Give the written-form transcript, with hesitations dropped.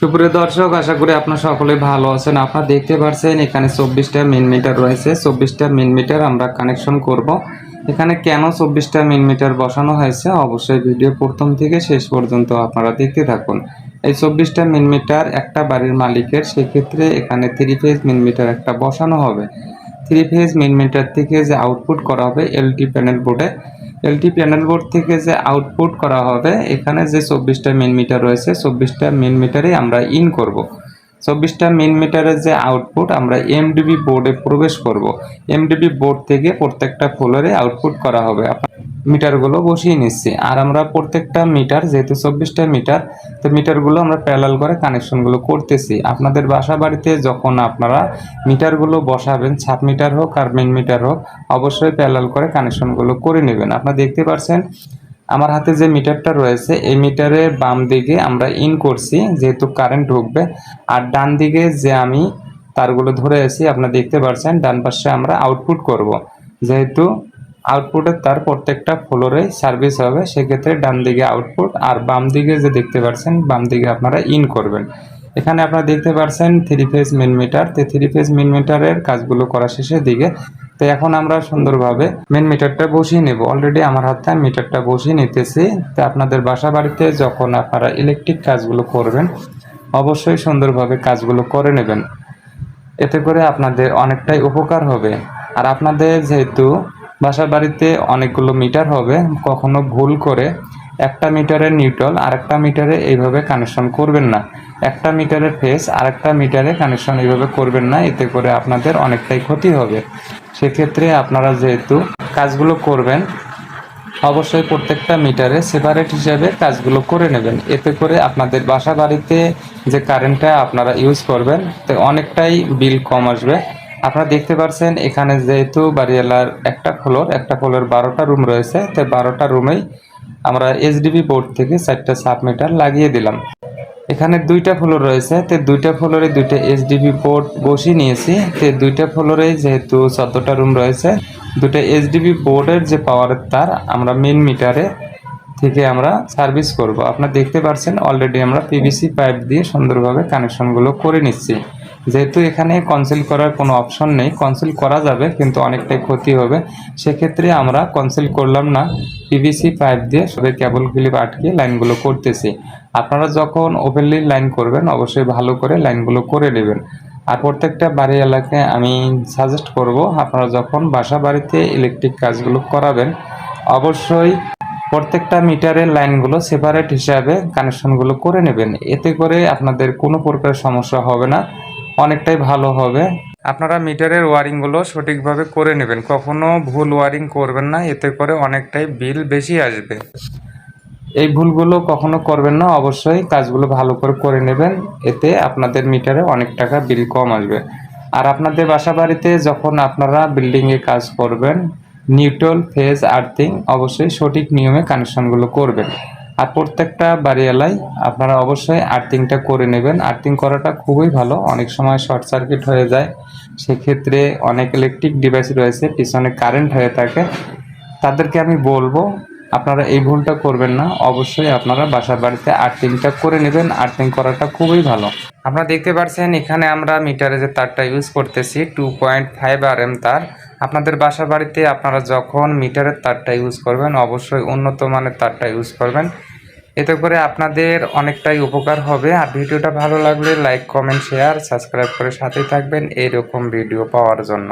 সুপ্রিয় দর্শক, আশা করি আপনারা সকলে ভালো আছেন। আপনারা দেখতে পাচ্ছেন এখানে 24টা মিন মিটার রয়েছে। 24টা মিন মিটার আমরা কানেকশন করব। এখানে কেন 24টা মিন মিটার বসানো হয়েছে অবশ্যই ভিডিও প্রথম থেকে শেষ পর্যন্ত আপনারা দেখতে থাকুন। এই 24টা মিন মিটার একটা বাড়ির মালিকের, সেক্ষেত্রে এখানে 3 ফেজ মিন মিটার একটা বসানো হবে। 3 ফেজ মিন মিটার থেকে যে আউটপুট করা হবে এলটি প্যানেল বোর্ডে, এলটি প্যানেল বোর্ড থেকে যে আউটপুট করা হবে এখানে যে 24টা মিন মিটার রয়েছে 24টা মিন মিটারে আমরা ইন করব। 24টা মিন মিটারের যে আউটপুট আমরা এমডিবি বোর্ডে প্রবেশ করব। এমডিবি বোর্ড থেকে প্রত্যেকটা ফ্লোরে আউটপুট করা হবে। মিটারগুলো বসিয়ে নিচ্ছি, আর আমরা প্রত্যেকটা মিটার যেহেতু 24টা মিটার, তো মিটারগুলো আমরা প্যারালাল করে কানেকশনগুলো করতেছি। আপনাদের বাসা বাড়িতে যখন আপনারা মিটারগুলো বসাবেন, সাব মিটার হোক আর মেন মিটার হোক, অবশ্যই প্যারালাল করে কানেকশনগুলো করে নেবেন। আপনারা দেখতে পাচ্ছেন আমার হাতে যে মিটারটা রয়েছে এই মিটারের বাম দিকে আমরা ইন করছি যেহেতু কারেন্ট ঢুকবে, আর ডান দিকে যে আমি তারগুলো ধরে আছি আপনারা দেখতে পাচ্ছেন ডান পাশে আমরা আউটপুট করব। যেহেতু আউটপুটের তার প্রত্যেকটা ফ্লোরে সার্ভিস হবে, সেক্ষেত্রে ডান দিকে আউটপুট আর বাম দিকে যে দেখতে পাচ্ছেন বাম দিকে আপনারা ইন করবেন। এখানে আপনারা দেখতে পাচ্ছেন 3 ফেজ মিন মিটার। তো 3 ফেজ মিন মিটারের কাজগুলো করা শেষের দিকে। তো এখন আমরা সুন্দরভাবে মেন মিটারটা বসিয়ে নেব। অলরেডি আমার হাতে মিটারটা বসিয়ে নিতেছি। তো আপনাদের বাসা বাড়িতে যখন আপনারা ইলেকট্রিক কাজগুলো করবেন অবশ্যই সুন্দরভাবে কাজগুলো করে নেবেন, এতে করে আপনাদের অনেকটাই উপকার হবে। আর আপনাদের যেহেতু বাসা বাড়িতে অনেকগুলো মিটার হবে, কখনো ভুল করে একটা মিটারের নিউট্রাল আরেকটা মিটারে এইভাবে কানেকশন করবেন না। একটা মিটারের ফেস আরেকটা মিটারে কানেকশন এইভাবে করবেন না, এতে করে আপনাদের অনেকটাই ক্ষতি হবে। সেক্ষেত্রে আপনারা যেহেতু কাজগুলো করবেন অবশ্যই প্রত্যেকটা মিটারে সেপারেট হিসাবে কাজগুলো করে নেবেন, এতে করে আপনাদের বাসা বাড়িতে যে কারেন্টটা আপনারা ইউজ করবেন তো অনেকটাই বিল কম আসবে। আপনারা দেখতে পাচ্ছেন এখানে যেহেতু বাড়িওয়ালার একটা ফ্লোর 12টা রুম রয়েছে, তো 12টা রুমেই আমরা এইচডিবি বোর্ড থেকে 4টা সাব মিটার লাগিয়ে দিলাম। এখানে 2টা ফ্লোর রয়েছে, তো 2টা ফ্লোরে 2টা এইচডিবি পোর্ট বসিয়ে নিয়েছি। তো 2টা ফ্লোরে যেহেতু 14টা রুম রয়েছে, 2টা এইচডিবি বোর্ডের যে পাওয়ারের তার আমরা মেন মিটারে থেকে আমরা সার্ভিস করব। আপনারা দেখতে পাচ্ছেন অলরেডি আমরা পিভিসি পাইপ দিয়ে সুন্দরভাবে কানেকশনগুলো করে নিচ্ছি। যেহেতু এখানে কনসিল করার কোনো অপশন নেই, কনসিল করা যাবে কিন্তু অনেকটাই ক্ষতি হবে, সেক্ষেত্রে আমরা কনসিল করলাম না, পিভিসি পাইপ দিয়ে সবাই কেবল ক্লিপ আটকে লাইনগুলো করতেছি। আপনারা যখন ওপেনলি লাইন করবেন অবশ্যই ভালো করে লাইনগুলো করে নেবেন। আর প্রত্যেকটা বাড়ি এলাকায় আমি সাজেস্ট করব আপনারা যখন বাসা বাড়িতে ইলেকট্রিক কাজগুলো করাবেন অবশ্যই প্রত্যেকটা মিটারের লাইনগুলো সেপারেট হিসাবে কানেকশনগুলো করে নেবেন, এতে করে আপনাদের কোনো প্রকার সমস্যা হবে না, অনেকটাই ভালো হবে। আপনারা মিটারের ওয়ারিংগুলো সঠিকভাবে করে নেবেন, কখনো ভুল ওয়ারিং করবেন না, এতে করে অনেকটাই বিল বেশি আসবে। এই ভুলগুলো কখনো করবেন না, অবশ্যই কাজগুলো ভালো করে নেবেন, এতে আপনাদের মিটারে অনেক টাকা বিল কম আসবে। আর আপনাদের বাসা বাড়িতে যখন আপনারা বিল্ডিংয়ে কাজ করবেন নিউট্রাল ফেজ আর্থিং অবশ্যই সঠিক নিয়মে কানেকশনগুলো করবেন। আর প্রত্যেকটা বাড়িওয়ালাই আপনারা অবশ্যই আর্থিংটা করে নেবেন, আর্থিং করাটা খুবই ভালো। অনেক সময় শর্ট সার্কিট হয়ে যায়, সেক্ষেত্রে অনেক ইলেকট্রিক ডিভাইস রয়েছে পিছনে কারেন্ট হয়ে থাকে, তাদেরকে আমি বলবো আপনারা এই ভুলটা করবেন না, অবশ্যই আপনারা বাসার বাড়িতে আর্থিংটা করে নেবেন, আর্থিং করাটা খুবই ভালো। আপনারা দেখতে পাচ্ছেন এখানে আমরা মিটারে যে তারটা ইউজ করতেছি 2.5 RM তার। আপনাদের বাসা বাড়িতে আপনারা যখন মিটারের তারটা ইউজ করবেন অবশ্যই উন্নত মানের তারটা ইউজ করবেন, এতে করে আপনাদের অনেকটাই উপকার হবে। আর ভিডিওটা ভালো লাগলে লাইক কমেন্ট শেয়ার সাবস্ক্রাইব করে সাথেই থাকবেন এইরকম ভিডিও পাওয়ার জন্য।